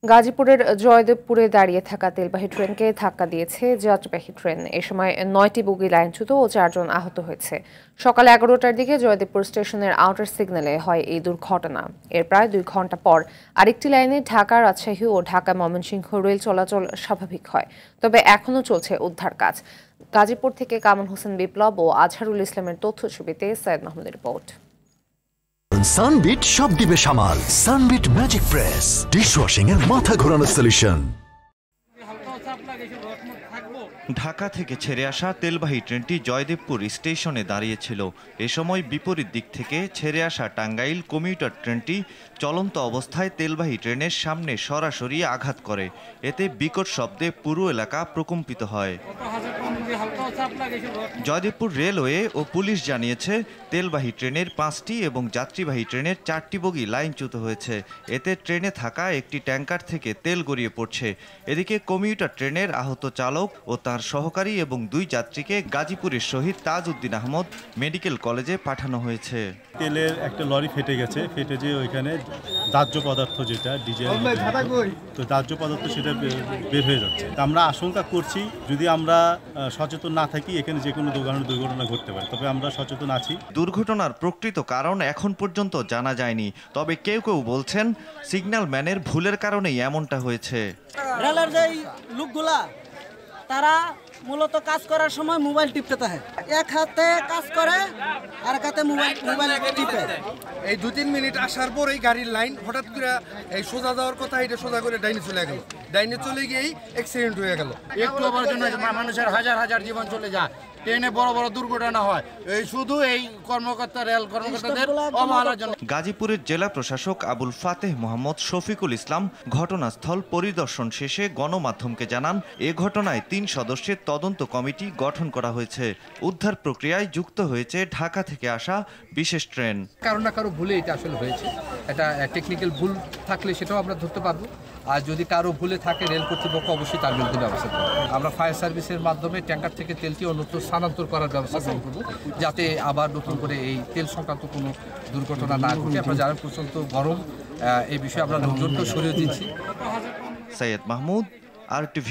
গাজীপুরের জয়দেবপুরে দাঁড়িয়ে থাকা তেলবাহী ট্রেনকে ধাক্কা দিয়েছে যাত্রীবাহী ট্রেন। এ সময় ৯টি বগি লাইনচ্যুত ও ৪ জন আহত হয়েছে। সকাল ১১টার দিকে জয়দেবপুর স্টেশনের আউটার সিগন্যালে হয় এই দুর্ঘটনা। এর প্রায় ২ ঘণ্টা পর আরেকটি লাইনে ঢাকা রাজশাহী ও ঢাকা ময়মনসিংহ রেল চলাচল স্বাভাবিক হয়, তবে এখনও চলছে উদ্ধার কাজ। গাজীপুর থেকে কামরুল হোসেন বিপ্লব ও আজহারুল ইসলামের তথ্যছবিতে সৈয়দ মাহমুদের রিপোর্ট। সানবিট সব দিবে সামাল। সানবিট ম্যাজিক প্রেস ডিশওয়াশিং এর মাথা ঘোরানো সলিউশন। ঢাকা থেকে ছেড়ে আসা তেলবাহী ট্রেনটি জয়দেবপুর স্টেশনে দাঁড়িয়েছিল। এ সময় বিপরীত দিক থেকে ছেড়ে আসা টাঙ্গাইল কমিউটার ট্রেনটি চলন্ত অবস্থায় তেলবাহী ট্রেনের সামনে সরাসরি আঘাত করে। এতে বিকট শব্দে পুরো এলাকা প্রকম্পিত হয়। জয়দেবপুর রেলওয়ে ও পুলিশ জানিয়েছে, তেলবাহী ট্রেনের 5টি এবং যাত্রীবাহী ট্রেনের 4টি বগি লাইনচ্যুত হয়েছে। এতে ট্রেনে থাকা একটি ট্যাঙ্কার থেকে তেল গড়িয়ে পড়ছে। এদিকে কমিউটার ট্রেনের আহত চালক ও তার সহকারী এবং 2 যাত্রীকে গাজীপুরের শহীদ তাজউদ্দিন আহমদ মেডিকেল কলেজে পাঠানো হয়েছে। তেলের একটা লরি ফেটে গেছে, ফেটে যে ওইখানে দাহ্য পদার্থ যেটা ডিজেল, তো দাহ্য পদার্থ সেটা বের হয়ে যাচ্ছে। আমরা আশঙ্কা করছি যদি আমরা সচেতন না থাকি এখানে যে কোনো দুর্ঘটনা ঘটতে পারে, তবে আমরা সচেতন আছি। দুর্ঘটনার প্রকৃত কারণ এখন পর্যন্ত জানা যায়নি, তবে কেউ কেউ বলছেন সিগন্যাল ম্যানের ভুলের কারণেই এমনটা হয়েছে। রেলের যে লোকগুলা তারা মূলত কাজ করার সময় মোবাইল টিপতে থাকে, এক হাতে কাজ করে আর এক হাতে মোবাইল টিপে। এই 2-3 মিনিট আসার পর এই গাড়ির লাইন হঠাৎ করে এই সোজা যাওয়ার কথা এটা সোজা করে ডাইনে চলে গেল। ডাইনে চলে গিয়েই অ্যাক্সিডেন্ট হয়ে গেল। একটু হবার জন্য মানুষের হাজার হাজার জীবন চলে যায়, ট্রেনে বড় বড় দুর্ঘটনা হয় এই শুধু এই রেল কর্মকর্তাদের অবহেলার জন্য। গাজীপুরের জেলা প্রশাসক আবুল ফাতেহ মোহাম্মদ শফিকুল ইসলাম ঘটনাস্থল পরিদর্শন শেষে গণমাধ্যমকে জানান, এ ঘটনায় 3 সদস্যের তদন্ত কমিটি গঠন করা হয়েছে। উদ্ধার প্রক্রিয়ায় যুক্ত হয়েছে ঢাকা থেকে আসা বিশেষ ট্রেন। কারো না কারো ভুলে এটা আসলে হয়েছে, এটা টেকনিক্যাল ভুল থাকলে সেটাও আমরা ধরতে পারবো, আর যদি কারো ভুলে থাকে রেল কর্তৃপক্ষ অবশ্যই তার বিরুদ্ধে ব্যবস্থা করবে। আমরা ফায়ার সার্ভিসের মাধ্যমে ট্যাঙ্কার থেকে তেলটি অন্যত্র স্থানান্তর করার ব্যবস্থা গ্রহণ করব, যাতে আবার নতুন করে এই তেল সংক্রান্ত কোনো দুর্ঘটনা না ঘটে। আমরা যারা পর্যন্ত গরম এই বিষয়ে আমরা লোকজনকে সরিয়ে দিচ্ছি। সৈয়দ মাহমুদ, RTV।